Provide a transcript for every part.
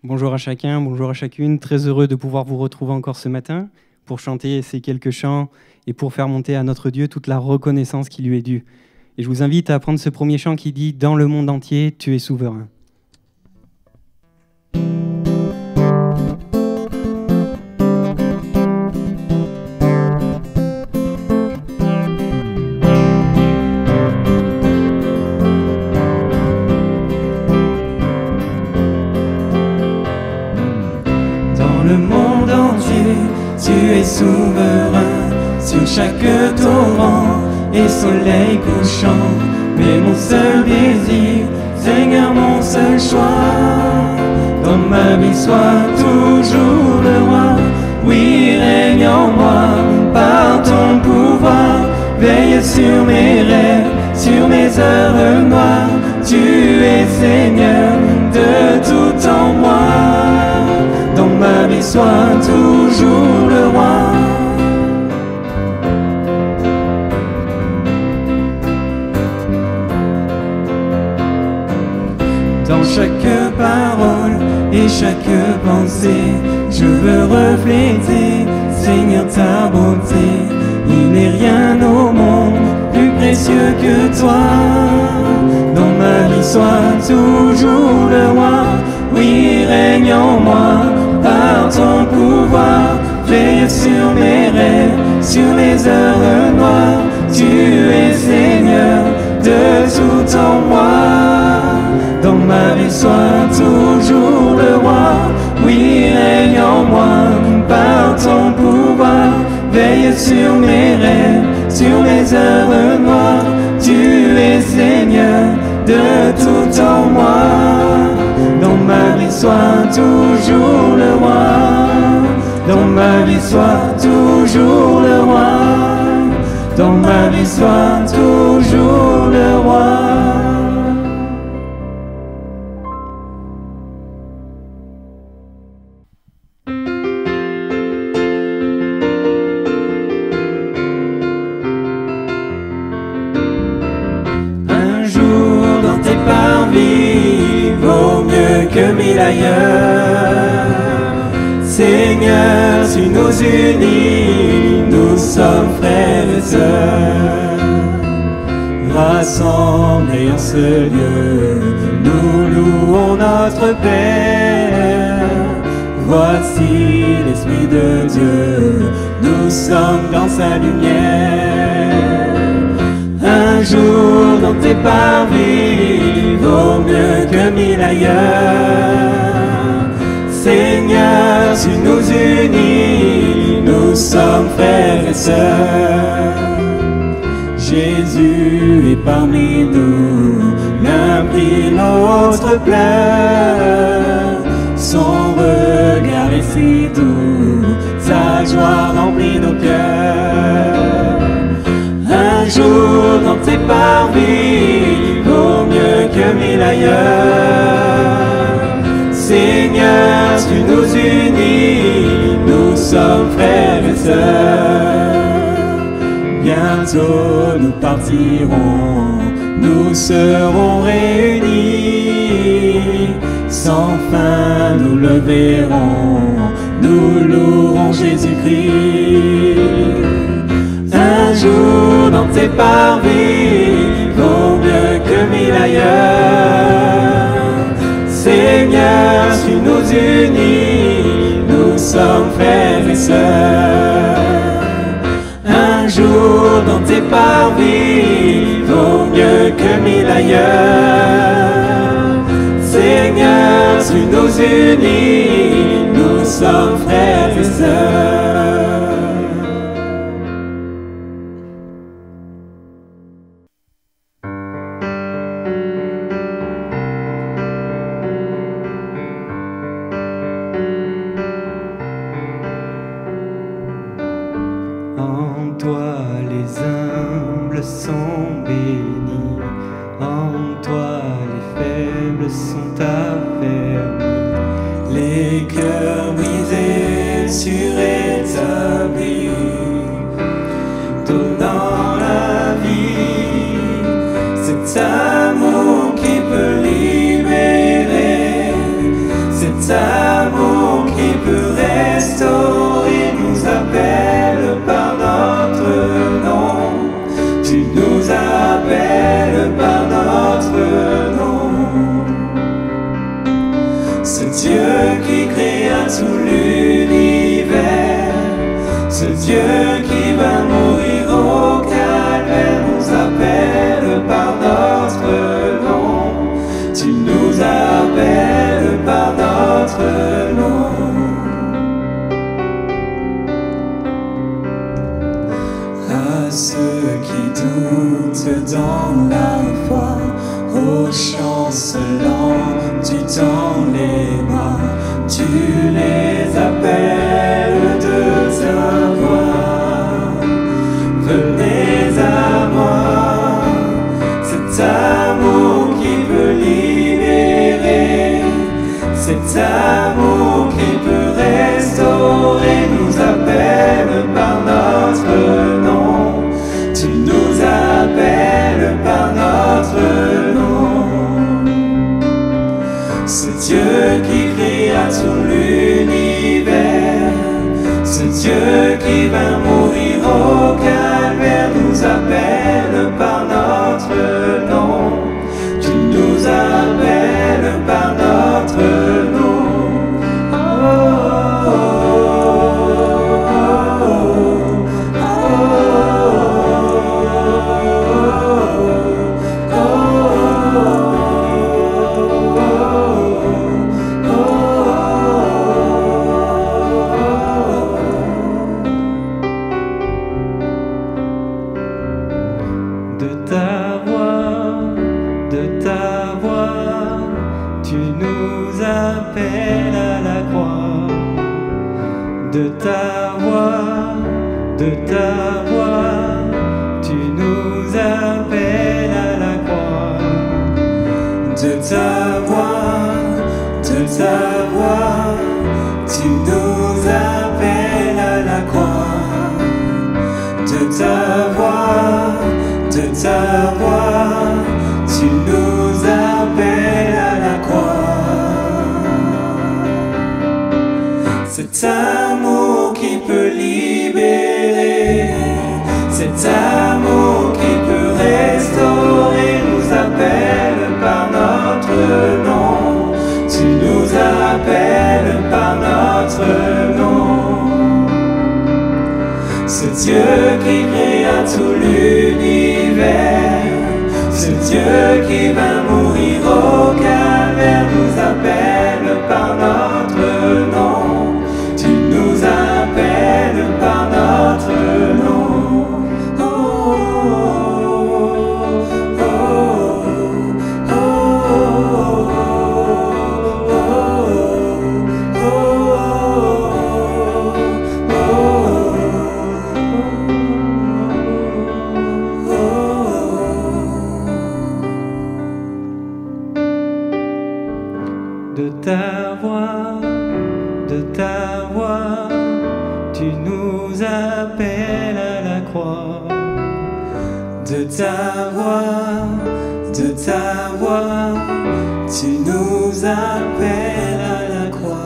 Bonjour à chacun, bonjour à chacune. Très heureux de pouvoir vous retrouver encore ce matin pour chanter ces quelques chants et pour faire monter à notre Dieu toute la reconnaissance qui lui est due. Et je vous invite à apprendre ce premier chant qui dit « Dans le monde entier, tu es souverain ». Tu es souverain sur chaque torrent et soleil couchant. Mais mon seul désir, Seigneur, mon seul choix, dans ma vie sois toujours le roi. Oui, règne en moi par ton pouvoir. Veille sur mes rêves, sur mes heures noires. Tu es Seigneur de tout en moi. Dans ma vie sois toujours le roi. Dans chaque parole et chaque pensée, je veux refléter, Seigneur, ta bonté. Il n'est rien au monde plus précieux que toi. Dans ma vie sois toujours le roi. Oui, règne en moi par ton pouvoir. Veille sur mes rêves, sur mes heures noires. Tu es Seigneur de tout en moi. Dans ma vie sois toujours le roi. Oui, règne en moi par ton pouvoir. Veille sur mes rêves, sur mes heures noires. Tu es Seigneur de tout en moi. Dans ma vie sois toujours le roi. Dans ma vie sois toujours le roi. Dans ma vie sois toujours le roi. Un jour dans tes parvis vaut mieux que mille ailleurs. Seigneur, tu nous unis, nous sommes frères et sœurs. Rassemblés en ce lieu, nous louons notre Père. Voici l'Esprit de Dieu, nous sommes dans sa lumière. Un jour dans tes parvis vaut mieux que mille ailleurs. Seigneur, tu nous unis, nous sommes frères et sœurs. Jésus est parmi nous, l'un prie, l'autre pleure. Son regard est si doux, sa joie remplit nos cœurs. Un jour dans tes parvis vaut mieux que mille ailleurs. Seigneur, tu nous unis, nous sommes frères et sœurs. Bientôt nous partirons, nous serons réunis. Sans fin nous le verrons, nous louerons Jésus-Christ. Un jour dans tes parvis vaut mieux que mille ailleurs. Seigneur, tu nous unis, nous sommes frères et sœurs. Un jour dans tes parvis vaut mieux que mille ailleurs. Seigneur, tu nous unis, nous sommes frères et sœurs. En toi les humbles sont bénis, en toi les faibles sont affermis. Les cœurs brisés surétablis, donnant la vie, cet amour qui peut libérer, cet cet amour qui peut restaurer nous appelle par notre nom. Tu nous appelles par notre nom. Ce Dieu qui créa tout l'univers, ce Dieu qui va mourir au calvaire nous appelle par notre nom. Tu nous appelles par notre nom. À ceux qui doutent dans la foi, aux chancelants, tu tends les mains, tu les appelles de ta voix. Venez à moi, cet amour qui peut libérer, cet amour qui peut restaurer nous appelle par notre nom. Tu nous appelles par notre nom. Ce Dieu qui créa tout l'univers, ce Dieu qui va mourir au calvaire nous appelle par notre nom. Tu nous appelles par notre nom. De ta voix, de ta voix, tu nous appelles à la croix. De ta voix, de ta voix, tu nous appelles à la croix. De ta voix, de ta voix, tu nous appelles à la croix. Cet amour qui peut libérer, cet amour qui peut restaurer nous appelle par notre nom. Tu nous appelles par notre nom. Ce Dieu qui créa tout l'univers, ce Dieu qui va mourir au calvaire nous appelle par notre nom. Tu nous appelles par notre nom. Oh, oh, oh, oh, de ta voix, de ta voix, tu nous appelles à la croix. De ta voix, de ta voix, tu nous appelles à la croix.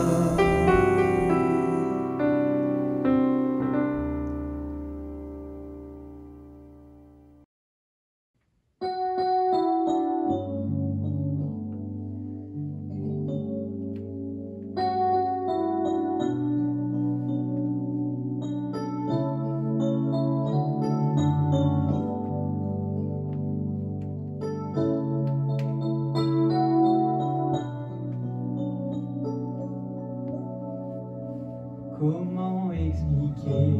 Comment expliquer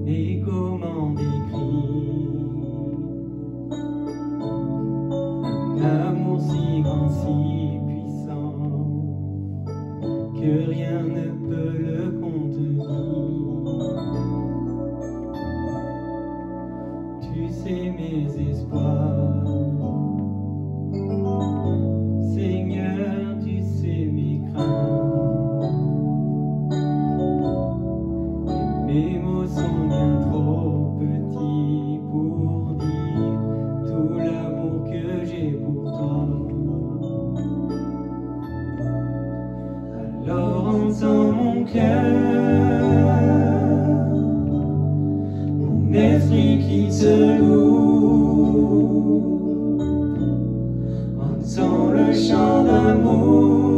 et comment décrire un amour si grand, si puissant que rien ne peut le contenir. Tu sais mes espoirs, Seigneur, tu sais mes craintes. Et mes mots sont bien trop petits pour dire tout l'amour que j'ai pour toi. entends mon cœur, mon esprit qui te loue, entends le chant d'amour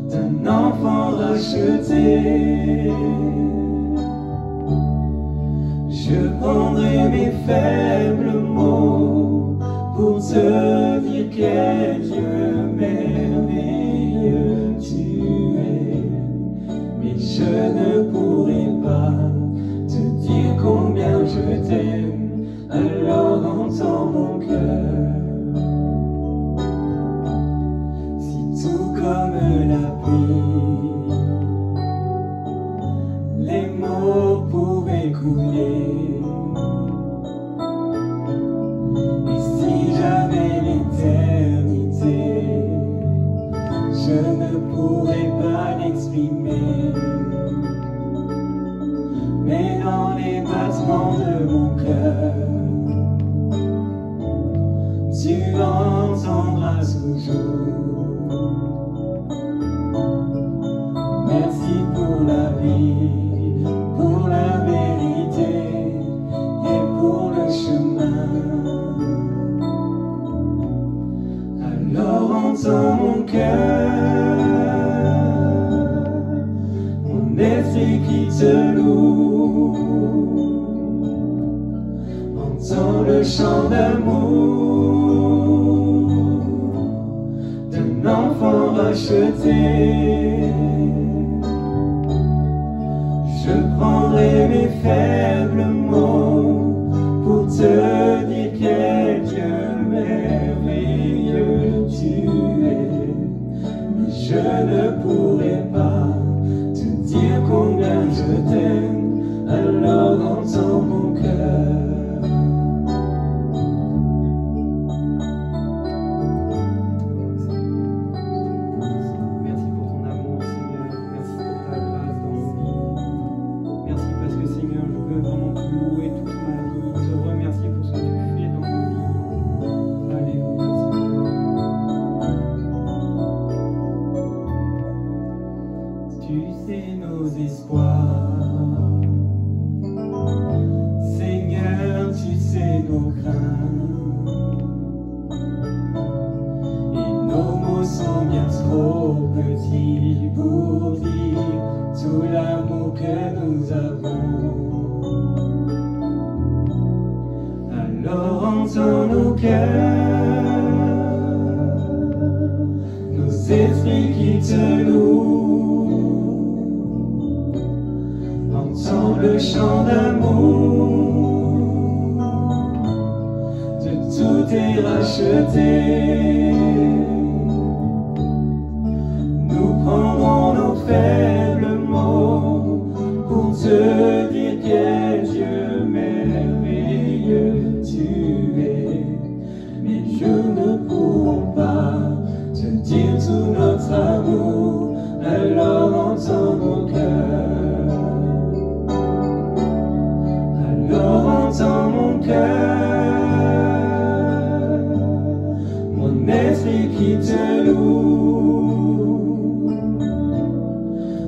d'un enfant racheté. Je prendrai mes faibles mots pour te dire quel Dieu merveilleux tu es, mais je ne pourrai pas te dire combien je t'aime, alors entends mon cœur. Si tout comme la pluie, les mots pouvaient couler, et si j'avais l'éternité, je ne pourrais pas l'exprimer, mais dans les battements de mon cœur, tu entendras toujours. Merci pour la vie, pour la vérité et pour le chemin. Alors entends mon cœur, mon esprit qui te loue, entends le chant d'amour d'un enfant racheté. Je prendrai mes faibles mots pour te dire quel Dieu merveilleux tu es, mais je ne pourrai pas te dire combien je t'aime, alors entends mon cœur. Merci pour ton amour, Seigneur. Merci pour ta grâce dans nos vies. Merci parce que, Seigneur, je veux vraiment te louer toute ma vie, te remercier pour ce que tu fais dans nos vies. Alléluia, Seigneur. Tu sais nos espoirs, Seigneur, tu sais nos craintes, et nos mots sont bien trop petits pour dire tout l'amour que nous avons. Alors entends nos cœurs, nos esprits qui te louent, entends le chant d'amour de tout est racheté. Nous prendrons nos faibles mots pour te dire quel Dieu merveilleux tu es, mais nous ne pourrons pas te dire tout notre amour, alors entends mon cœur. Alors entends mon cœur, mon esprit qui te loue,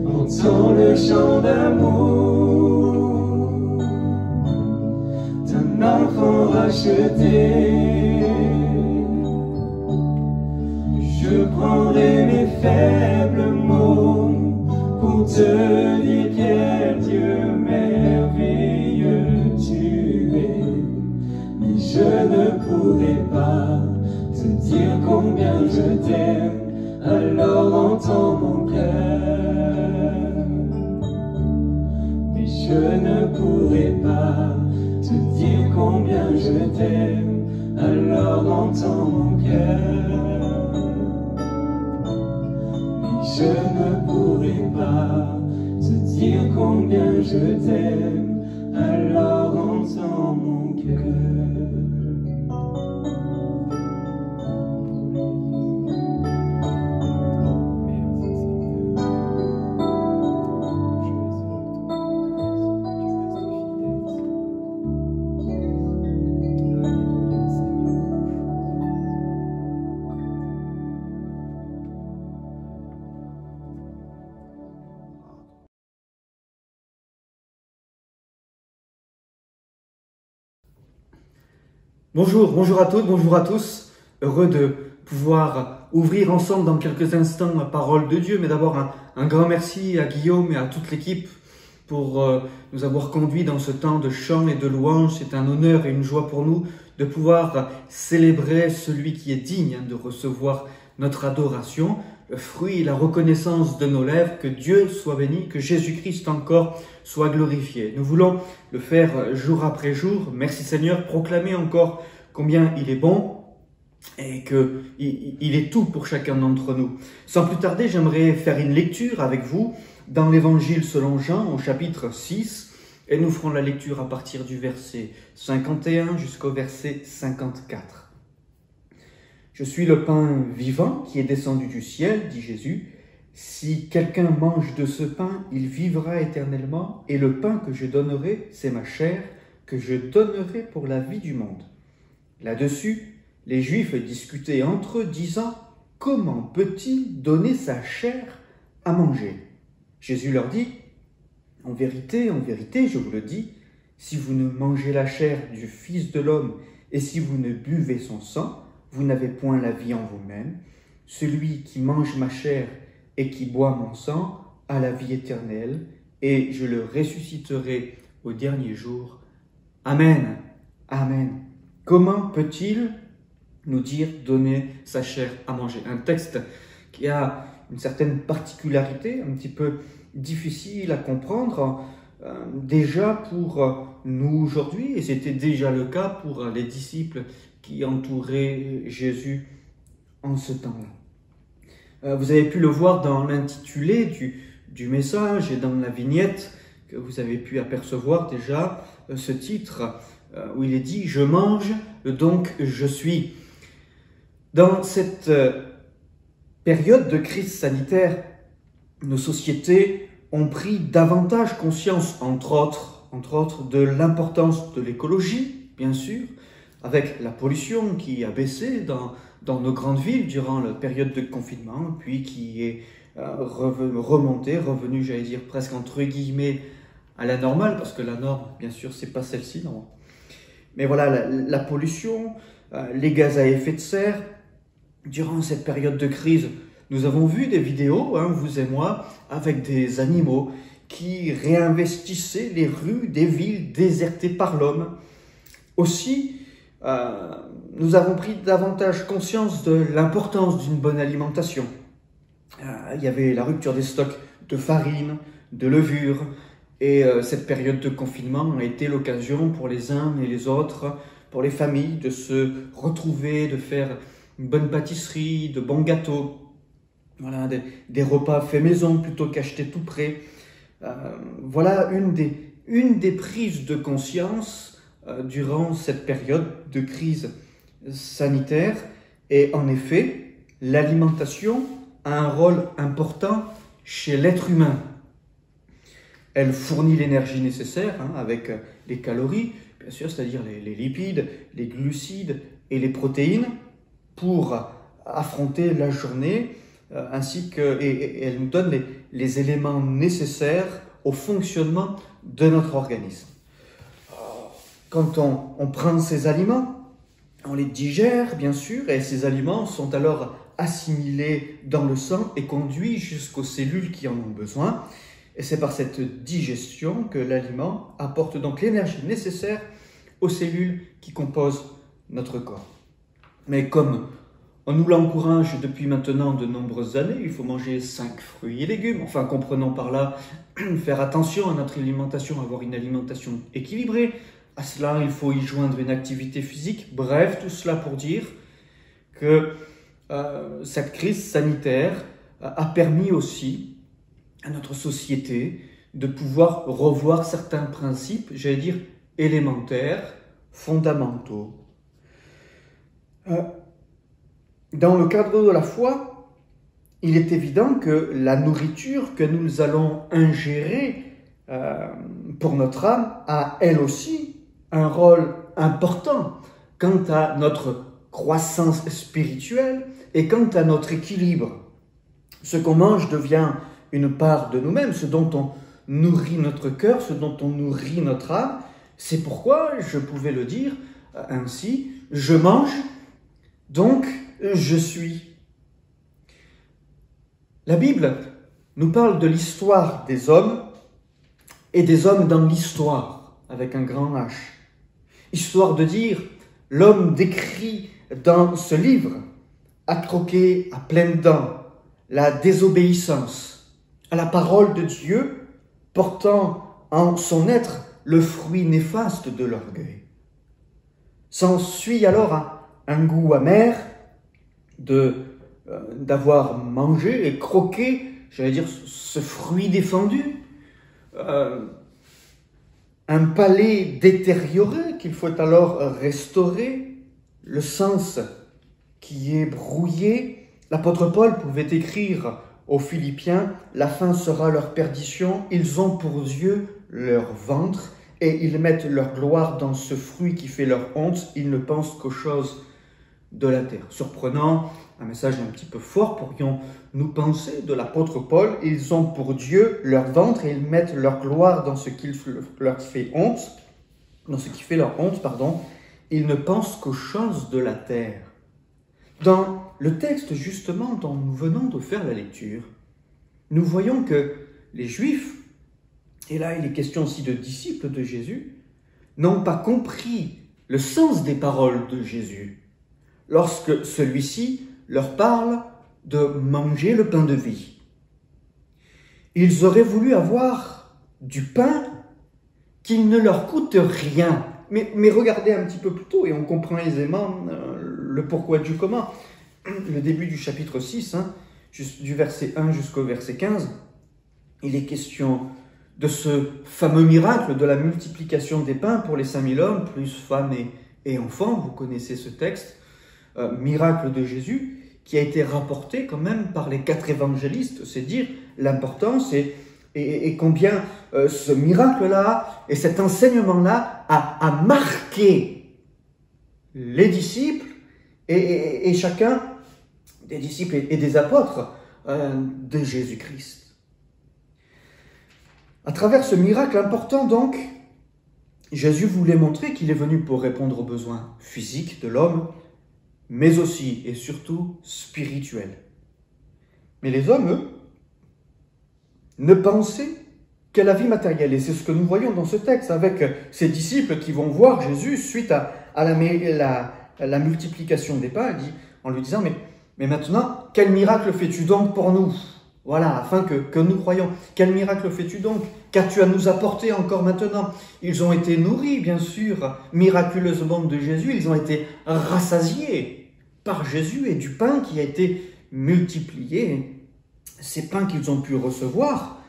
entends le chant d'amour d'un enfant racheté. Je prendrai mes faibles mots pour te dire quel Dieu merveilleux tu es, mais je ne pourrai pas te dire combien je t'aime, alors entends mon cœur. Mais je ne pourrai pas te dire combien je t'aime, alors entends mon cœur. Mais je ne pourrai pas te dire combien je t'aime, alors entends mon cœur. Bonjour à toutes, bonjour à tous. Heureux de pouvoir ouvrir ensemble dans quelques instants la parole de Dieu. Mais d'abord, un grand merci à Guillaume et à toute l'équipe pour nous avoir conduits dans ce temps de chant et de louange. C'est un honneur et une joie pour nous de pouvoir célébrer celui qui est digne de recevoir notre adoration, le fruit et la reconnaissance de nos lèvres. Que Dieu soit béni, que Jésus-Christ encore soit glorifié. Nous voulons le faire jour après jour. Merci Seigneur, proclamer encore combien il est bon et qu'il est tout pour chacun d'entre nous. Sans plus tarder, j'aimerais faire une lecture avec vous dans l'Évangile selon Jean au chapitre 6 et nous ferons la lecture à partir du verset 51 jusqu'au verset 54. Je suis le pain vivant qui est descendu du ciel, dit Jésus. Si quelqu'un mange de ce pain, il vivra éternellement, et le pain que je donnerai, c'est ma chair, que je donnerai pour la vie du monde. Là-dessus, les Juifs discutaient entre eux, disant « Comment peut-il donner sa chair à manger ?» Jésus leur dit « En vérité, je vous le dis, si vous ne mangez la chair du Fils de l'homme, et si vous ne buvez son sang, vous n'avez point la vie en vous-même. Celui qui mange ma chair et qui boit mon sang a la vie éternelle, et je le ressusciterai au dernier jour. Amen. Amen. » Comment peut-il nous dire donner sa chair à manger? Un texte qui a une certaine particularité, un petit peu difficile à comprendre, déjà pour nous aujourd'hui, et c'était déjà le cas pour les disciples qui entouraient Jésus en ce temps-là. Vous avez pu le voir dans l'intitulé du message et dans la vignette que vous avez pu apercevoir déjà ce titre où il est dit « Je mange, donc je suis ». Dans cette période de crise sanitaire, nos sociétés ont pris davantage conscience, entre autres, de l'importance de l'écologie, bien sûr, avec la pollution qui a baissé dans nos grandes villes durant la période de confinement, puis qui est revenu, j'allais dire, presque entre guillemets, à la normale, parce que la norme, bien sûr, c'est pas celle-ci, non. Mais voilà, la pollution, les gaz à effet de serre, durant cette période de crise, nous avons vu des vidéos, vous et moi, avec des animaux qui réinvestissaient les rues des villes désertées par l'homme. Aussi, nous avons pris davantage conscience de l'importance d'une bonne alimentation. Il y avait la rupture des stocks de farine, de levure, et cette période de confinement a été l'occasion pour les uns et les autres, pour les familles, de se retrouver, de faire une bonne pâtisserie, de bons gâteaux, voilà, des repas faits maison plutôt qu'achetés tout près. Voilà une des prises de conscience durant cette période de crise sanitaire. Et en effet, l'alimentation a un rôle important chez l'être humain. Elle fournit l'énergie nécessaire avec les calories, bien sûr, c'est-à-dire les lipides, les glucides et les protéines pour affronter la journée, et elle nous donne les éléments nécessaires au fonctionnement de notre organisme. Quand on prend ces aliments, on les digère, bien sûr, et ces aliments sont alors assimilés dans le sang et conduits jusqu'aux cellules qui en ont besoin. Et c'est par cette digestion que l'aliment apporte donc l'énergie nécessaire aux cellules qui composent notre corps. Mais comme on nous l'encourage depuis maintenant de nombreuses années, il faut manger 5 fruits et légumes. Enfin, comprenons par là faire attention à notre alimentation, avoir une alimentation équilibrée. À cela, il faut y joindre une activité physique. Bref, tout cela pour dire que cette crise sanitaire a permis aussi à notre société de pouvoir revoir certains principes, j'allais dire, élémentaires, fondamentaux. Dans le cadre de la foi, il est évident que la nourriture que nous allons ingérer pour notre âme a elle aussi un rôle important quant à notre croissance spirituelle et quant à notre équilibre. Ce qu'on mange devient une part de nous-mêmes, ce dont on nourrit notre cœur, ce dont on nourrit notre âme. C'est pourquoi, je pouvais le dire ainsi, je mange, donc je suis. La Bible nous parle de l'histoire des hommes et des hommes dans l'histoire, avec un grand H. Histoire de dire, l'homme décrit dans ce livre a croqué à pleines dents la désobéissance à la parole de Dieu, portant en son être le fruit néfaste de l'orgueil. S'ensuit alors un goût amer d'avoir mangé et croqué, j'allais dire, ce fruit défendu, un palais détérioré qu'il faut alors restaurer, le sens qui est brouillé. L'apôtre Paul pouvait écrire aux Philippiens, « La fin sera leur perdition, ils ont pour Dieu leur ventre, et ils mettent leur gloire dans ce fruit qui fait leur honte, ils ne pensent qu'aux choses de la terre. » Surprenant, un message un petit peu fort, pourrions-nous penser de l'apôtre Paul, « Ils ont pour Dieu leur ventre, et ils mettent leur gloire dans ce qui leur fait honte, dans ce qui fait leur honte, pardon, ils ne pensent qu'aux choses de la terre. » Dans le texte justement dont nous venons de faire la lecture, nous voyons que les Juifs, et là il est question aussi de disciples de Jésus, n'ont pas compris le sens des paroles de Jésus lorsque celui-ci leur parle de manger le pain de vie. Ils auraient voulu avoir du pain qui ne leur coûte rien. Mais regardez un petit peu plus tôt et on comprend aisément le pourquoi du comment. Le début du chapitre 6, du verset 1 jusqu'au verset 15, il est question de ce fameux miracle de la multiplication des pains pour les 5000 hommes, plus femmes et enfants. Vous connaissez ce texte, miracle de Jésus, qui a été rapporté quand même par les 4 évangélistes. C'est dire l'importance et combien ce miracle-là et cet enseignement-là a marqué les disciples et chacun des disciples et des apôtres de Jésus-Christ. À travers ce miracle important, donc, Jésus voulait montrer qu'il est venu pour répondre aux besoins physiques de l'homme, mais aussi et surtout spirituels. Mais les hommes, eux, ne pensaient qu'à la vie matérielle. Et c'est ce que nous voyons dans ce texte, avec ces disciples qui vont voir Jésus suite à la multiplication des pains, en lui disant, mais maintenant, quel miracle fais-tu donc pour nous? Voilà, afin que nous croyions. Quel miracle fais-tu donc? Qu'as-tu à nous apporter encore maintenant? Ils ont été nourris, bien sûr, miraculeusement de Jésus. Ils ont été rassasiés par Jésus et du pain qui a été multiplié. Ces pains qu'ils ont pu recevoir,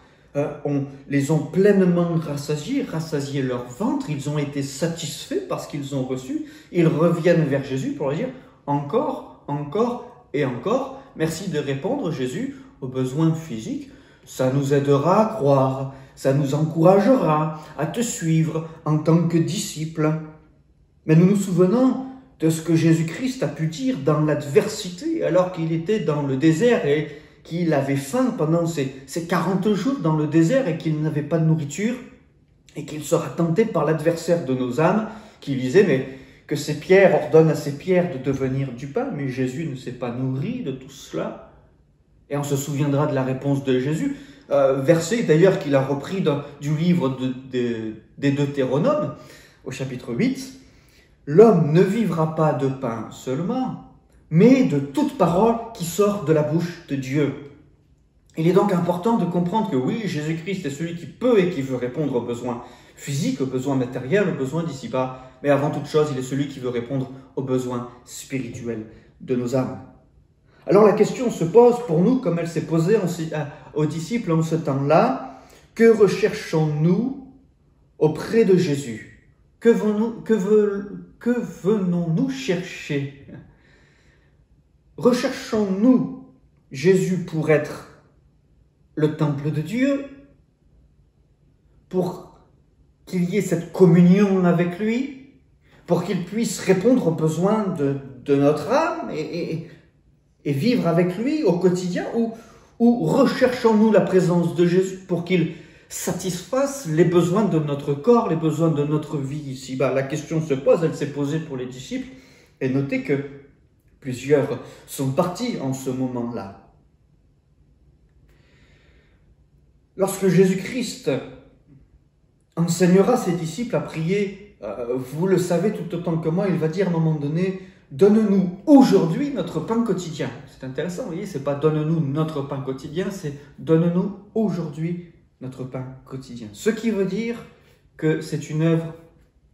les ont pleinement rassasié leur ventre. Ils ont été satisfaits par ce qu'ils ont reçu. Ils reviennent vers Jésus pour lui dire « Encore, encore et encore, merci de répondre, Jésus, aux besoins physiques. Ça nous aidera à croire, ça nous encouragera à te suivre en tant que disciples. » Mais nous nous souvenons de ce que Jésus-Christ a pu dire dans l'adversité, alors qu'il était dans le désert et qu'il avait faim pendant ces 40 jours dans le désert et qu'il n'avait pas de nourriture et qu'il sera tenté par l'adversaire de nos âmes qui lui disait mais que ces pierres ordonnent à ces pierres de devenir du pain, mais Jésus ne s'est pas nourri de tout cela. Et on se souviendra de la réponse de Jésus, verset d'ailleurs qu'il a repris du livre des Deutéronomes, au chapitre 8. « L'homme ne vivra pas de pain seulement, mais de toute parole qui sort de la bouche de Dieu. » Il est donc important de comprendre que oui, Jésus-Christ est celui qui peut et qui veut répondre aux besoins physiques, aux besoins matériels, aux besoins d'ici-bas, mais avant toute chose, il est celui qui veut répondre aux besoins spirituels de nos âmes. Alors la question se pose pour nous, comme elle s'est posée aux disciples en ce temps-là, que recherchons-nous auprès de Jésus? Que venons-nous chercher? Recherchons-nous Jésus pour être le temple de Dieu, pour qu'il y ait cette communion avec lui, pour qu'il puisse répondre aux besoins de notre âme et vivre avec lui au quotidien, ou recherchons-nous la présence de Jésus pour qu'il satisfasse les besoins de notre corps, les besoins de notre vie ici-bas? La question se pose, elle s'est posée pour les disciples, Et notez que plusieurs sont partis en ce moment-là. Lorsque Jésus-Christ enseignera ses disciples à prier, vous le savez tout autant que moi, il va dire à un moment donné, « Donne-nous aujourd'hui notre pain quotidien ». C'est intéressant, vous voyez, c'est pas « Donne-nous notre pain quotidien », c'est « Donne-nous aujourd'hui notre pain quotidien ». Ce qui veut dire que c'est une œuvre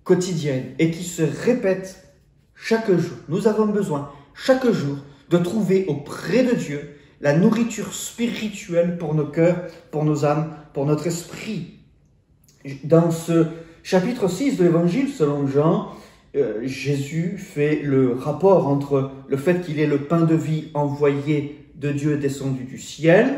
quotidienne et qui se répète chaque jour. Nous avons besoin chaque jour de trouver auprès de Dieu la nourriture spirituelle pour nos cœurs, pour nos âmes, pour notre esprit. Dans ce chapitre 6 de l'Évangile selon Jean, Jésus fait le rapport entre le fait qu'il est le pain de vie envoyé de Dieu descendu du ciel,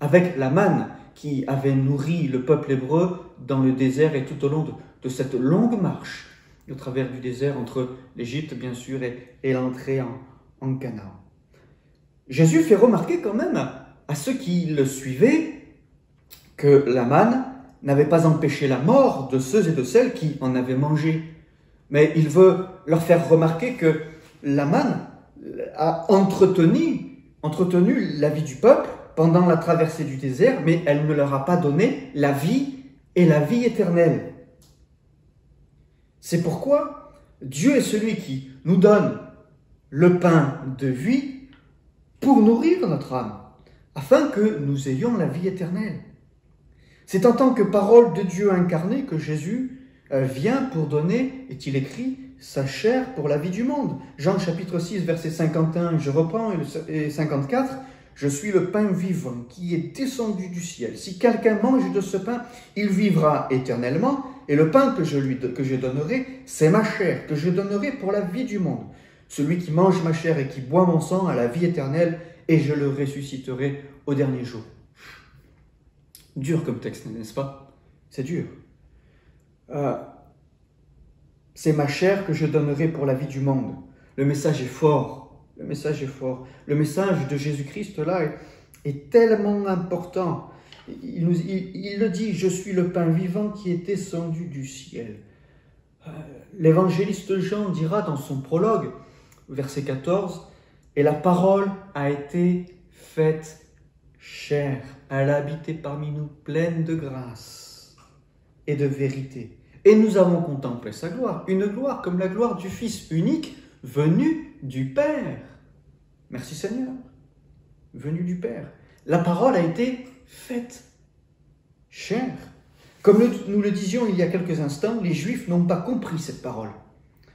avec la manne qui avait nourri le peuple hébreu dans le désert et tout au long de cette longue marche au travers du désert entre l'Égypte, bien sûr, et l'entrée en Canaan. Jésus fait remarquer quand même à ceux qui le suivaient que la manne n'avait pas empêché la mort de ceux et de celles qui en avaient mangé. Mais il veut leur faire remarquer que la manne a entretenu la vie du peuple pendant la traversée du désert, mais elle ne leur a pas donné la vie et la vie éternelle. C'est pourquoi Dieu est celui qui nous donne le pain de vie pour nourrir notre âme, afin que nous ayons la vie éternelle. C'est en tant que parole de Dieu incarnée que Jésus vient pour donner, est-il écrit, sa chair pour la vie du monde. Jean chapitre 6, verset 51, je reprends, et 54, « Je suis le pain vivant qui est descendu du ciel. Si quelqu'un mange de ce pain, il vivra éternellement. Et le pain que je donnerai, c'est ma chair, que je donnerai pour la vie du monde. Celui qui mange ma chair et qui boit mon sang a la vie éternelle, et je le ressusciterai au dernier jour. » Dur comme texte, n'est-ce pas? C'est dur. C'est ma chair que je donnerai pour la vie du monde. Le message est fort. Le message est fort. Le message de Jésus-Christ, là, est tellement important. Il le dit, « Je suis le pain vivant qui est descendu du ciel. » L'évangéliste Jean dira dans son prologue, verset 14, « Et la parole a été faite chair. Elle a habité parmi nous, pleine de grâce et de vérité. Et nous avons contemplé sa gloire, une gloire comme la gloire du Fils unique, venu du Père. » Merci Seigneur, venu du Père. La parole a été faite chair. Comme nous le disions il y a quelques instants, les Juifs n'ont pas compris cette parole.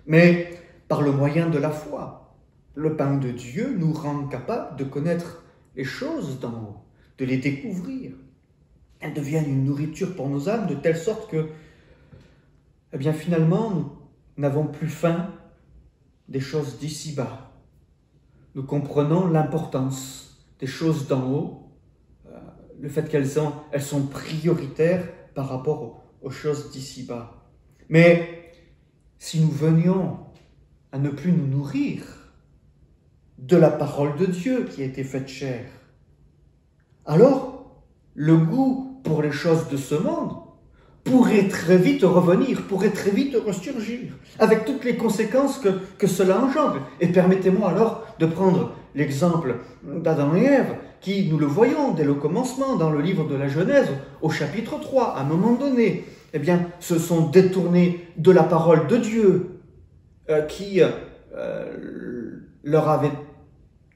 Mais par le moyen de la foi, le pain de Dieu nous rend capables de connaître les choses d'en haut, de les découvrir. Elles deviennent une nourriture pour nos âmes de telle sorte que, eh bien finalement, nous n'avons plus faim des choses d'ici-bas. Nous comprenons l'importance des choses d'en haut, le fait qu'elles sont prioritaires par rapport aux choses d'ici-bas. Mais si nous venions à ne plus nous nourrir de la parole de Dieu qui a été faite chair, alors le goût pour les choses de ce monde pourrait très vite revenir, pourrait très vite ressurgir, avec toutes les conséquences que cela engendre. Et permettez-moi alors de prendre l'exemple d'Adam et Ève, qui, nous le voyons dès le commencement, dans le livre de la Genèse, au chapitre 3, à un moment donné, eh bien, se sont détournés de la parole de Dieu, qui leur avait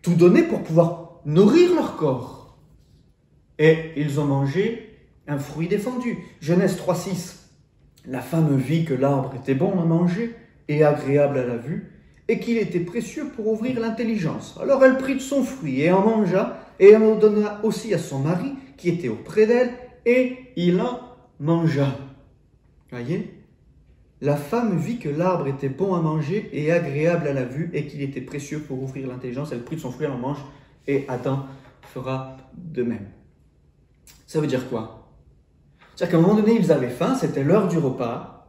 tout donné pour pouvoir nourrir leur corps. Et ils ont mangé un fruit défendu. Genèse 3,6. La femme vit que l'arbre était bon à manger et agréable à la vue, et qu'il était précieux pour ouvrir l'intelligence. Alors elle prit de son fruit et en mangea, et elle en donna aussi à son mari, qui était auprès d'elle, et il en mangea. Voyez? La femme vit que l'arbre était bon à manger et agréable à la vue, et qu'il était précieux pour ouvrir l'intelligence. Elle prit de son fruit, elle en mange, et Adam fera de même. Ça veut dire quoi? C'est-à-dire qu'à un moment donné, ils avaient faim, c'était l'heure du repas,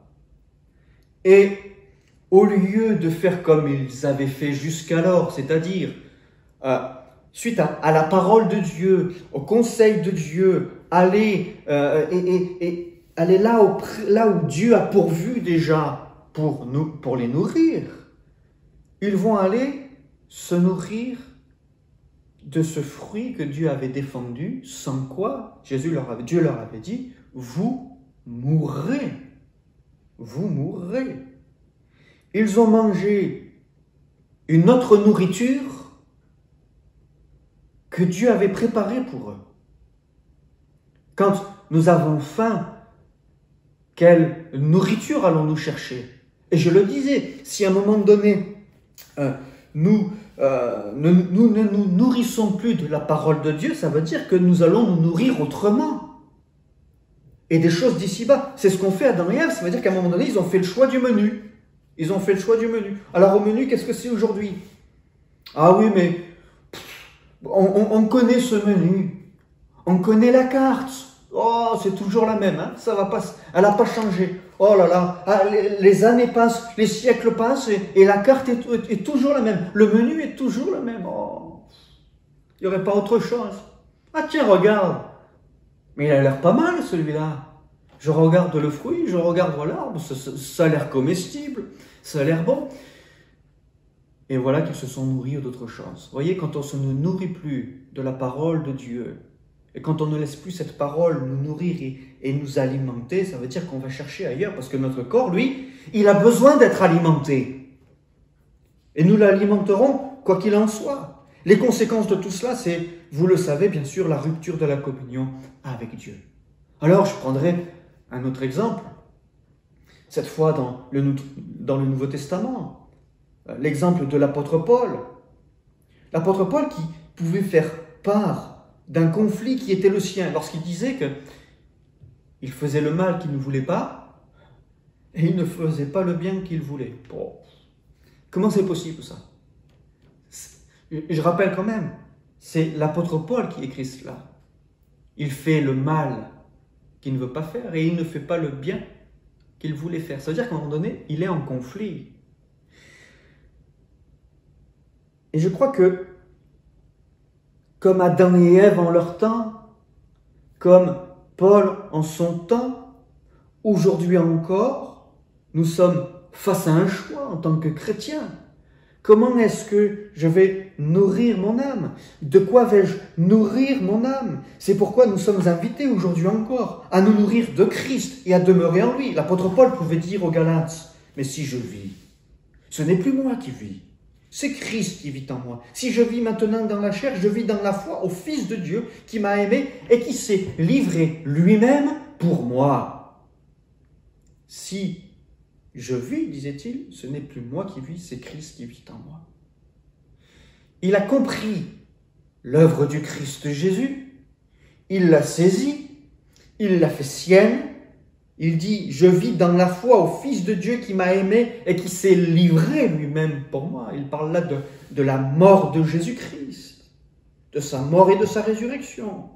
et au lieu de faire comme ils avaient fait jusqu'alors, c'est-à-dire suite à la parole de Dieu, au conseil de Dieu, aller aller là où Dieu a pourvu déjà pour les nourrir, ils vont aller se nourrir de ce fruit que Dieu avait défendu, sans quoi Dieu leur avait dit, vous mourrez. Vous mourrez. Ils ont mangé une autre nourriture que Dieu avait préparée pour eux. Quand nous avons faim, quelle nourriture allons-nous chercher? Et je le disais, si à un moment donné, nous ne nous nourrissons plus de la parole de Dieu, ça veut dire que nous allons nous nourrir autrement. Et des choses d'ici-bas. C'est ce qu'ont fait Adam et Ève. Ça veut dire qu'à un moment donné, ils ont fait le choix du menu. Ils ont fait le choix du menu. Alors au menu, qu'est-ce que c'est aujourd'hui? Ah oui, mais on connaît ce menu. On connaît la carte. Oh, c'est toujours la même. Hein, ça va pas, elle n'a pas changé. Oh là là, les années passent, les siècles passent et la carte est toujours la même. Le menu est toujours le même. Oh, il n'y aurait pas autre chose. Ah tiens, regarde. Mais il a l'air pas mal celui-là. Je regarde le fruit, je regarde l'arbre, ça a l'air comestible, ça a l'air bon. Et voilà qu'ils se sont nourris d'autre chose. Vous voyez, quand on ne nourrit plus de la parole de Dieu, et quand on ne laisse plus cette parole nous nourrir et nous alimenter, ça veut dire qu'on va chercher ailleurs, parce que notre corps, lui, il a besoin d'être alimenté. Et nous l'alimenterons quoi qu'il en soit. Les conséquences de tout cela, c'est, vous le savez bien sûr, la rupture de la communion avec Dieu. Alors, je prendrai un autre exemple, cette fois dans le Nouveau Testament, l'exemple de l'apôtre Paul. L'apôtre Paul qui pouvait faire part d'un conflit qui était le sien, lorsqu'il disait qu'il faisait le mal qu'il ne voulait pas, et il ne faisait pas le bien qu'il voulait. Bon. Comment c'est possible ça? Je rappelle quand même, c'est l'apôtre Paul qui écrit cela. Il fait le mal qu'il ne veut pas faire, et il ne fait pas le bien qu'il voulait faire. Ça veut dire qu'à un moment donné, il est en conflit. Et je crois que, comme Adam et Ève en leur temps, comme Paul en son temps, aujourd'hui encore, nous sommes face à un choix en tant que chrétiens. Comment est-ce que je vais nourrir mon âme? De quoi vais-je nourrir mon âme? C'est pourquoi nous sommes invités aujourd'hui encore à nous nourrir de Christ et à demeurer en lui. L'apôtre Paul pouvait dire aux Galates, mais si je vis, ce n'est plus moi qui vis, c'est Christ qui vit en moi. Si je vis maintenant dans la chair, je vis dans la foi au Fils de Dieu qui m'a aimé et qui s'est livré lui-même pour moi. Si je vis, disait-il, ce n'est plus moi qui vis, c'est Christ qui vit en moi. Il a compris l'œuvre du Christ Jésus, il l'a saisie, il l'a fait sienne. Il dit, je vis dans la foi au Fils de Dieu qui m'a aimé et qui s'est livré lui-même pour moi. Il parle là de la mort de Jésus-Christ, de sa mort et de sa résurrection.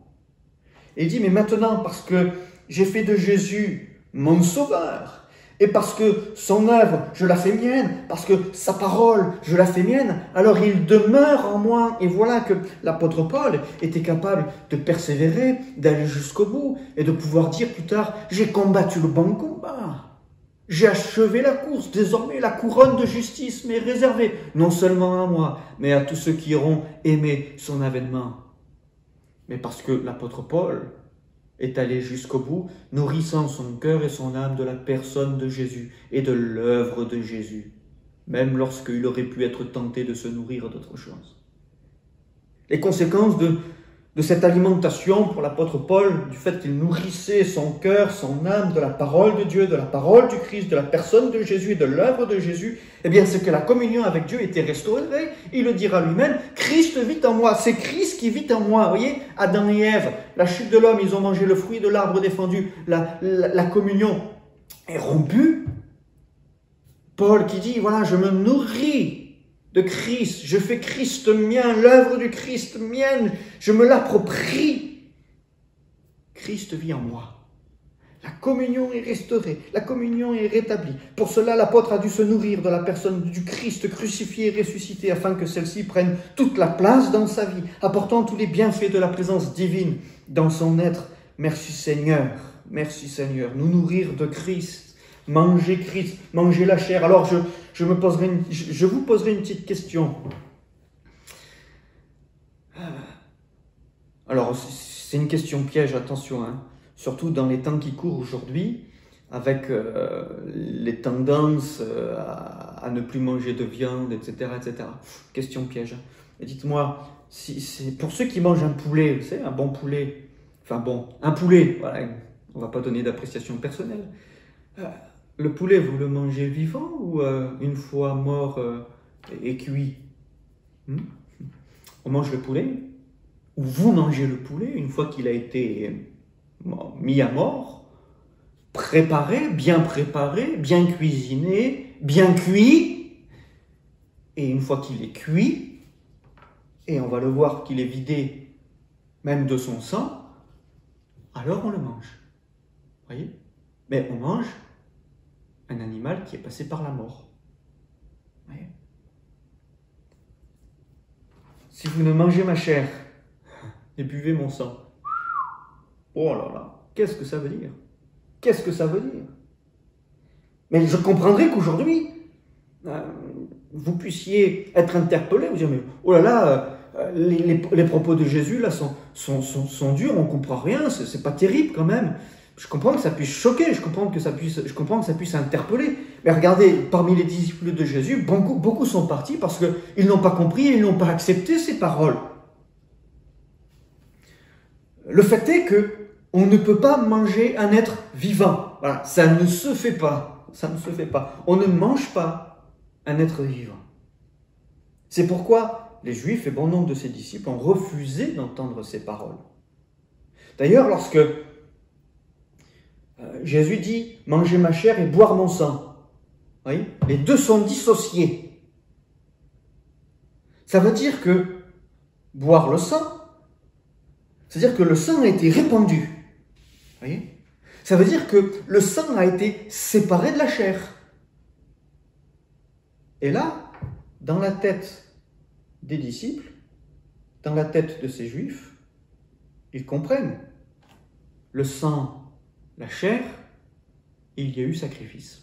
Et il dit, mais maintenant, parce que j'ai fait de Jésus mon sauveur, et parce que son œuvre, je la fais mienne, parce que sa parole, je la fais mienne, alors il demeure en moi. Et voilà que l'apôtre Paul était capable de persévérer, d'aller jusqu'au bout, et de pouvoir dire plus tard, j'ai combattu le bon combat, j'ai achevé la course, désormais la couronne de justice m'est réservée, non seulement à moi, mais à tous ceux qui auront aimé son avènement. Mais parce que l'apôtre Paul est allé jusqu'au bout, nourrissant son cœur et son âme de la personne de Jésus et de l'œuvre de Jésus, même lorsqu'il aurait pu être tenté de se nourrir d'autre chose. Les conséquences de cette alimentation pour l'apôtre Paul, du fait qu'il nourrissait son cœur, son âme de la parole de Dieu, de la parole du Christ, de la personne de Jésus et de l'œuvre de Jésus, eh bien c'est que la communion avec Dieu était restaurée. Il le dira lui-même, Christ vit en moi, c'est Christ qui vit en moi. Vous voyez, Adam et Ève, la chute de l'homme, ils ont mangé le fruit de l'arbre défendu, la communion est rompue. Paul qui dit, voilà, je me nourris de Christ, je fais Christ mien, l'œuvre du Christ mienne, je me l'approprie. Christ vit en moi. La communion est restaurée, la communion est rétablie. Pour cela, l'apôtre a dû se nourrir de la personne du Christ crucifié et ressuscité afin que celle-ci prenne toute la place dans sa vie, apportant tous les bienfaits de la présence divine dans son être. Merci Seigneur, nous nourrir de Christ, manger la chair. Alors je vous poserai une petite question. Alors, c'est une question piège, attention, hein. Surtout dans les temps qui courent aujourd'hui, avec les tendances à ne plus manger de viande, etc., etc. Question piège. Et dites-moi, pour ceux qui mangent un poulet, vous savez, un bon poulet, enfin bon, un poulet, voilà, on ne va pas donner d'appréciation personnelle. Le poulet, vous le mangez vivant ou une fois mort et cuit? On mange le poulet, ou vous mangez le poulet une fois qu'il a été mis à mort, préparé, bien cuisiné, bien cuit, et une fois qu'il est cuit, et on va le voir qu'il est vidé même de son sang, alors on le mange. Voyez? Mais on mange un animal qui est passé par la mort. Voyez? Si vous ne mangez ma chair et buvez mon sang, oh là là, qu'est-ce que ça veut dire? Qu'est-ce que ça veut dire? Mais je comprendrais qu'aujourd'hui, vous puissiez être interpellé, vous dire, mais oh là là, les propos de Jésus là sont durs, on ne comprend rien, c'est pas terrible quand même. Je comprends que ça puisse choquer, je comprends que ça puisse interpeller. Mais regardez, parmi les disciples de Jésus, beaucoup sont partis parce qu'ils n'ont pas compris et ils n'ont pas accepté ces paroles. Le fait est qu'on ne peut pas manger un être vivant. Voilà, ça ne se fait pas. Ça ne se fait pas. On ne mange pas un être vivant. C'est pourquoi les Juifs et bon nombre de ses disciples ont refusé d'entendre ces paroles. D'ailleurs, lorsque Jésus dit « Mangez ma chair et boire mon sang », oui, les deux sont dissociés. Ça veut dire que boire le sang, c'est-à-dire que le sang a été répandu. Voyez ? Ça veut dire que le sang a été séparé de la chair. Et là, dans la tête des disciples, dans la tête de ces Juifs, ils comprennent. Le sang, la chair, il y a eu sacrifice.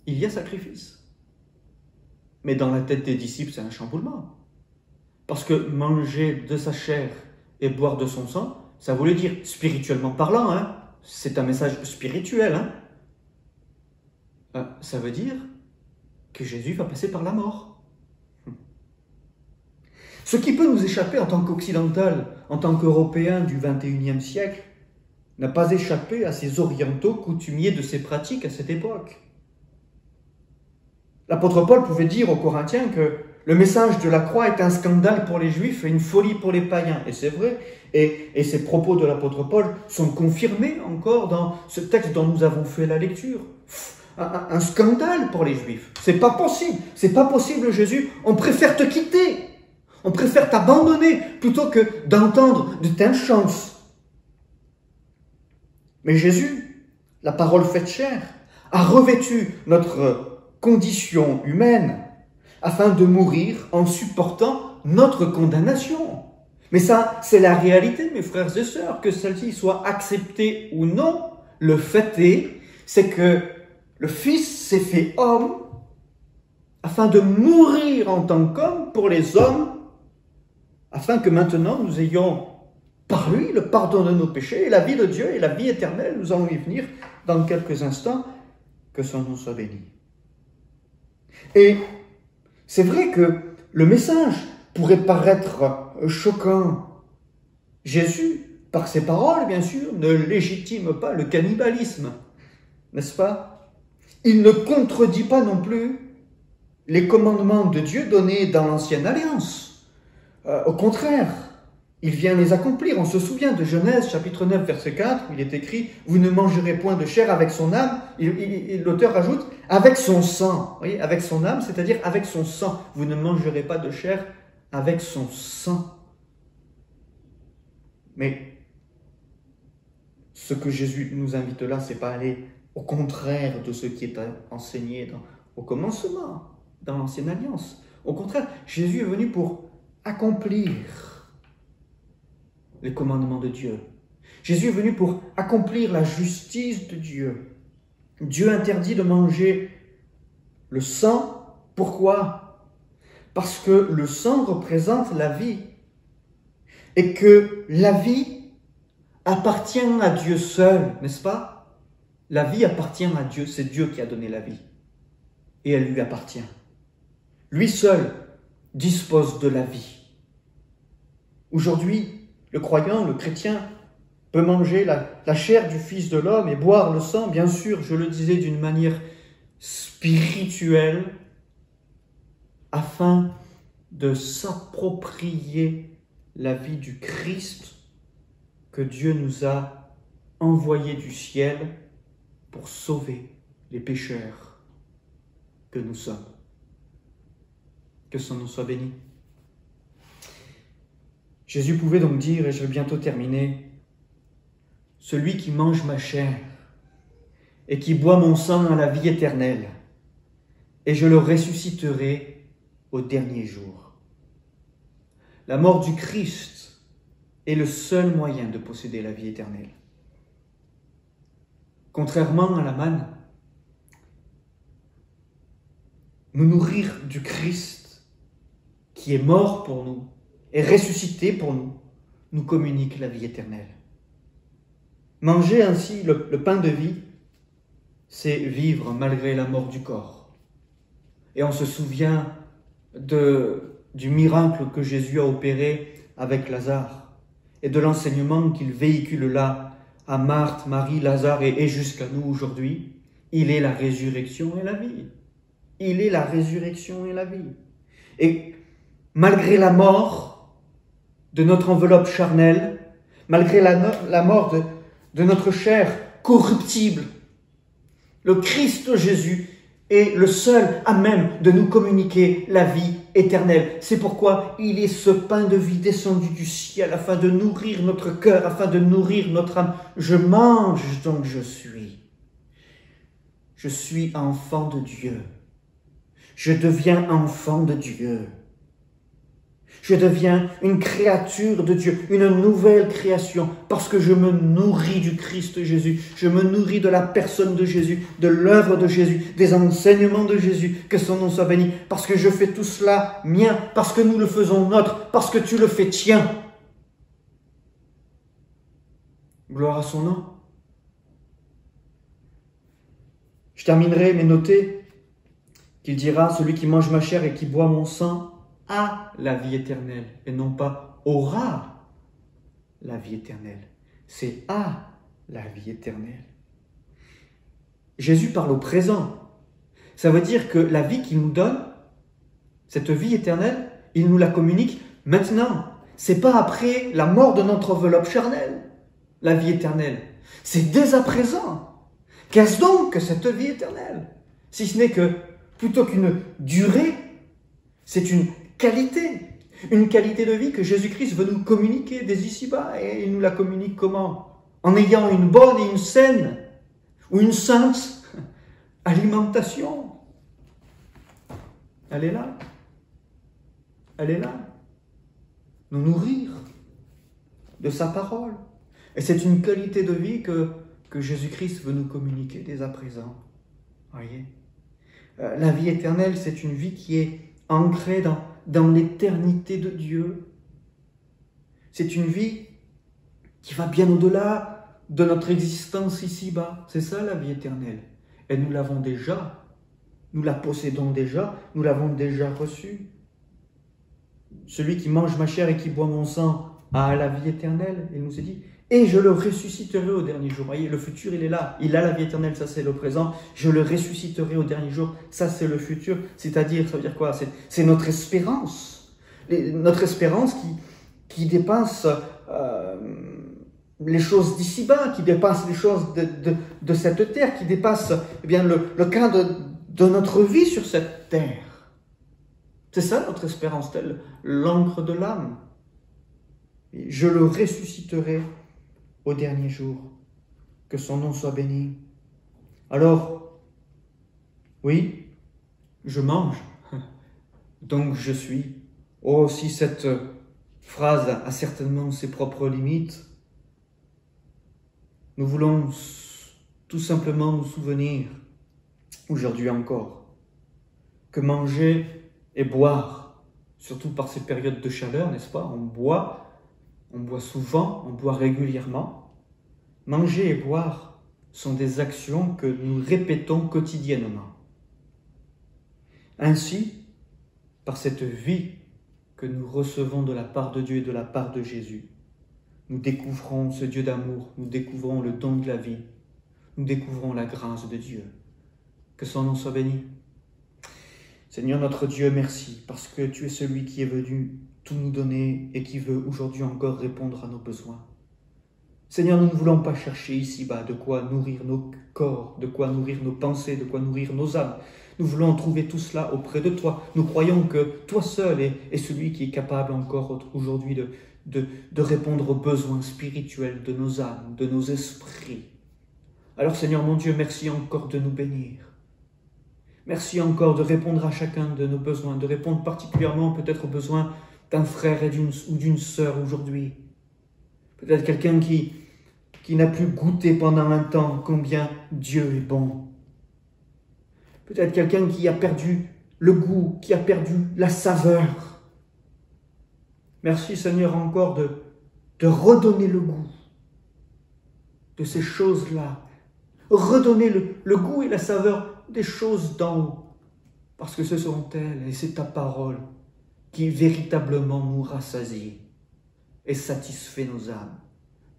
Il y a sacrifice. Mais dans la tête des disciples, c'est un chamboulement. Parce que manger de sa chair et boire de son sang, ça voulait dire, spirituellement parlant, hein, c'est un message spirituel, hein, ça veut dire que Jésus va passer par la mort. Ce qui peut nous échapper en tant qu'occidental, en tant qu'Européens du XXIe siècle, n'a pas échappé à ces orientaux coutumiers de ces pratiques à cette époque. L'apôtre Paul pouvait dire aux Corinthiens que le message de la croix est un scandale pour les Juifs et une folie pour les païens. Et c'est vrai, et ces propos de l'apôtre Paul sont confirmés encore dans ce texte dont nous avons fait la lecture. Un scandale pour les Juifs. C'est pas possible Jésus, on préfère te quitter. On préfère t'abandonner plutôt que d'entendre de telles choses. Mais Jésus, la parole faite chair, a revêtu notre condition humaine afin de mourir en supportant notre condamnation. Mais ça, c'est la réalité, mes frères et sœurs, que celle-ci soit acceptée ou non. Le fait c'est que le Fils s'est fait homme afin de mourir en tant qu'homme pour les hommes, afin que maintenant nous ayons par lui le pardon de nos péchés et la vie de Dieu et la vie éternelle. Nous allons y venir dans quelques instants. Que son nom soit béni. Et c'est vrai que le message pourrait paraître choquant. Jésus, par ses paroles, bien sûr, ne légitime pas le cannibalisme, n'est-ce pas? Il ne contredit pas non plus les commandements de Dieu donnés dans l'Ancienne Alliance. Au contraire, il vient les accomplir. On se souvient de Genèse, chapitre 9, verset 4, où il est écrit « Vous ne mangerez point de chair avec son âme ». L'auteur ajoute « avec son sang ». Vous voyez, avec son âme, c'est-à-dire avec son sang. Vous ne mangerez pas de chair avec son sang. Mais ce que Jésus nous invite là, c'est pas aller au contraire de ce qui est enseigné au commencement, dans l'Ancienne Alliance. Au contraire, Jésus est venu pour accomplir les commandements de Dieu. Jésus est venu pour accomplir la justice de Dieu. Dieu interdit de manger le sang. Pourquoi? Parce que le sang représente la vie et que la vie appartient à Dieu seul, n'est-ce pas? La vie appartient à Dieu, c'est Dieu qui a donné la vie et elle lui appartient. Lui seul dispose de la vie. Aujourd'hui, le croyant, le chrétien, peut manger la chair du Fils de l'homme et boire le sang, bien sûr, je le disais, d'une manière spirituelle, afin de s'approprier la vie du Christ que Dieu nous a envoyé du ciel pour sauver les pécheurs que nous sommes. Que son nom soit béni. Jésus pouvait donc dire, et je vais bientôt terminer, « Celui qui mange ma chair et qui boit mon sang a la vie éternelle, et je le ressusciterai au dernier jour. » La mort du Christ est le seul moyen de posséder la vie éternelle. Contrairement à la manne, nous nourrir du Christ qui est mort pour nous et ressuscité pour nous, nous communique la vie éternelle. Manger ainsi le pain de vie, c'est vivre malgré la mort du corps. Et on se souvient du miracle que Jésus a opéré avec Lazare et de l'enseignement qu'il véhicule là à Marthe, Marie, Lazare et jusqu'à nous aujourd'hui. Il est la résurrection et la vie. Il est la résurrection et la vie. Et malgré la mort de notre enveloppe charnelle, malgré la mort de notre chair corruptible, le Christ Jésus est le seul à même de nous communiquer la vie éternelle. C'est pourquoi il est ce pain de vie descendu du ciel afin de nourrir notre cœur, afin de nourrir notre âme. Je mange, donc je suis. Je suis enfant de Dieu. Je deviens enfant de Dieu. Je deviens une créature de Dieu, une nouvelle création, parce que je me nourris du Christ Jésus, je me nourris de la personne de Jésus, de l'œuvre de Jésus, des enseignements de Jésus, que son nom soit béni, parce que je fais tout cela mien, parce que nous le faisons nôtre, parce que tu le fais tien. Gloire à son nom. Je terminerai, mais notez qu'il dira, celui qui mange ma chair et qui boit mon sang, a la vie éternelle, et non pas aura la vie éternelle. C'est a la vie éternelle. Jésus parle au présent. Ça veut dire que la vie qu'il nous donne, cette vie éternelle, il nous la communique maintenant. C'est pas après la mort de notre enveloppe charnelle, la vie éternelle. C'est dès à présent. Qu'est-ce donc que cette vie éternelle? Si ce n'est que, plutôt qu'une durée, c'est une qualité de vie que Jésus-Christ veut nous communiquer dès ici-bas. Et il nous la communique comment? En ayant une bonne et une saine, ou une sainte alimentation. Elle est là. Elle est là. Nous nourrir de sa parole. Et c'est une qualité de vie que Jésus-Christ veut nous communiquer dès à présent. Voyez? La vie éternelle, c'est une vie qui est ancrée dans l'éternité de Dieu. C'est une vie qui va bien au-delà de notre existence ici-bas. C'est ça la vie éternelle. Et nous l'avons déjà. Nous la possédons déjà. Nous l'avons déjà reçue. Celui qui mange ma chair et qui boit mon sang a la vie éternelle. Il nous est dit, et je le ressusciterai au dernier jour. Voyez, le futur, il est là. Il a la vie éternelle, ça c'est le présent. Je le ressusciterai au dernier jour, ça c'est le futur. C'est-à-dire, ça veut dire quoi? C'est notre espérance. Notre espérance qui dépasse les choses d'ici-bas, qui dépasse les choses de cette terre, qui dépasse le cadre de notre vie sur cette terre. C'est ça notre espérance, telle l'encre de l'âme. Je le ressusciterai au dernier jour. Que son nom soit béni. Alors, oui, je mange, donc je suis. Oh, si cette phrase a certainement ses propres limites. Nous voulons tout simplement nous souvenir, aujourd'hui encore, que manger et boire, surtout par ces périodes de chaleur, n'est-ce pas? On boit souvent, on boit régulièrement. Manger et boire sont des actions que nous répétons quotidiennement. Ainsi, par cette vie que nous recevons de la part de Dieu et de la part de Jésus, nous découvrons ce Dieu d'amour, nous découvrons le don de la vie, nous découvrons la grâce de Dieu. Que son nom soit béni. Seigneur notre Dieu, merci, parce que tu es celui qui est venu tout nous donner et qui veut aujourd'hui encore répondre à nos besoins. Seigneur, nous ne voulons pas chercher ici-bas de quoi nourrir nos corps, de quoi nourrir nos pensées, de quoi nourrir nos âmes. Nous voulons trouver tout cela auprès de toi. Nous croyons que toi seul est celui qui est capable encore aujourd'hui de répondre aux besoins spirituels de nos âmes, de nos esprits. Alors Seigneur mon Dieu, merci encore de nous bénir. Merci encore de répondre à chacun de nos besoins, de répondre particulièrement peut-être aux besoins d'un frère ou d'une sœur aujourd'hui. Peut-être quelqu'un qui n'a plus goûté pendant un temps combien Dieu est bon. Peut-être quelqu'un qui a perdu le goût, qui a perdu la saveur. Merci Seigneur encore de redonner le goût de ces choses-là. Redonner le goût et la saveur des choses d'en haut. Parce que ce sont elles et c'est ta parole qui véritablement nous rassasie et satisfait nos âmes,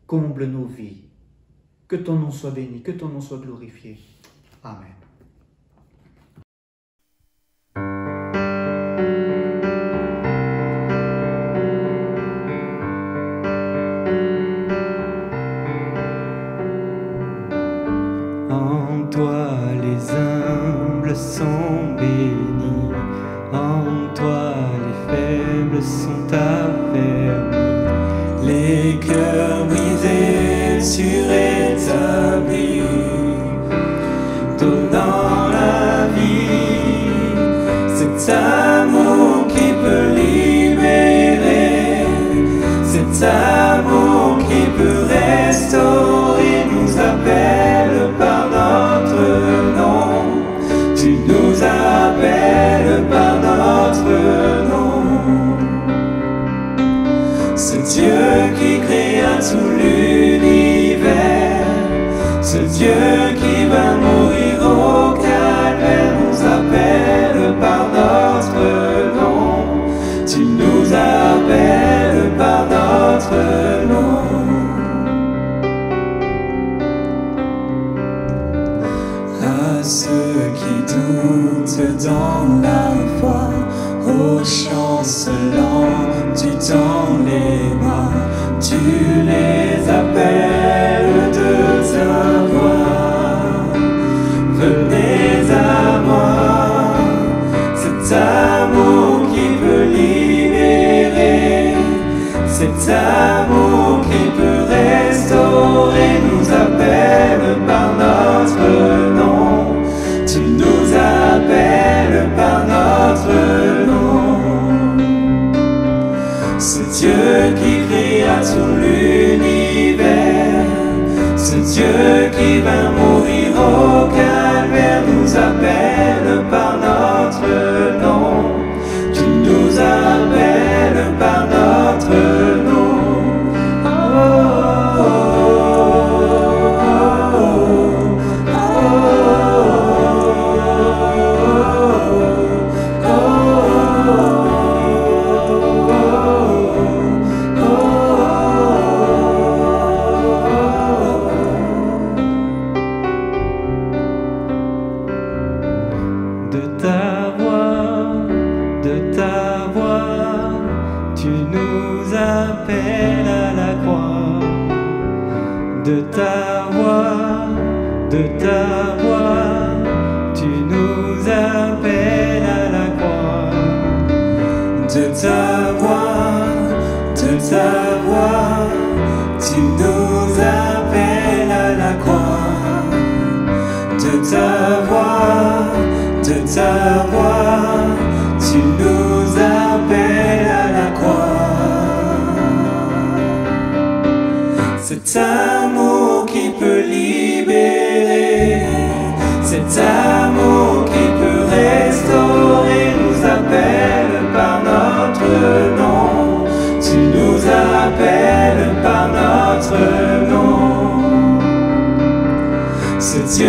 comble nos vies. Que ton nom soit béni, que ton nom soit glorifié. Amen. En toi les humbles sont bénis, en toi les faibles sont affermis, les cœurs brisés tu rétablis, donnant la vie, cet amour qui peut libérer, cet amour qui peut restaurer, nous appelle par notre nom, tu nous appelles par notre nom. Ce Dieu qui créa tout l'univers, ce Dieu qui va mourir au calvaire, nous appelle par notre nom, tu nous appelles par notre nom. À ceux qui doutent dans la foi, aux chancelants, tu tends les bras, tu les appelles de ta voix. Venez à moi, cet amour qui peut libérer, cet amour qui peut restaurer, nous appelle par notre nom, tu nous appelles par notre nom. C'est Dieu qui créa tout l'univers, c'est Dieu qui va mourir au calvaire, nous appelle par notre nom, tu nous appelles par notre nom. De ta voix, tu nous appelles à la croix. De ta voix, tu nous appelles à la croix. De ta voix, tu nous appelles à la croix. De ta voix, tu nous appelles à la croix. Cet amour qui peut libérer, Dieu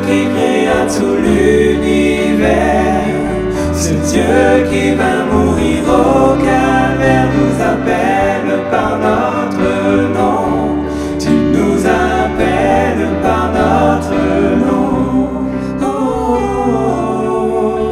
qui créa tout l'univers, ce Dieu qui va mourir au calvaire nous appelle par notre nom. Tu nous appelles par notre nom. Oh, oh, oh,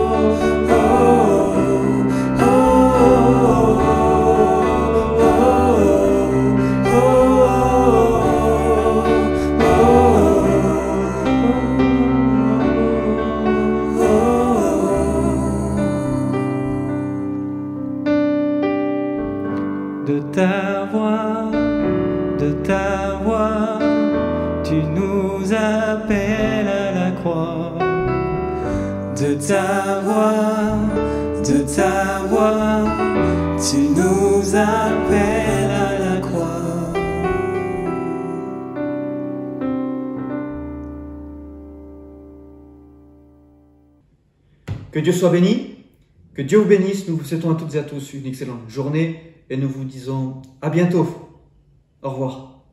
de ta voix, tu nous appelles à la croix. De ta voix, tu nous appelles à la croix. Que Dieu soit béni, que Dieu vous bénisse. Nous vous souhaitons à toutes et à tous une excellente journée et nous vous disons à bientôt. Au revoir.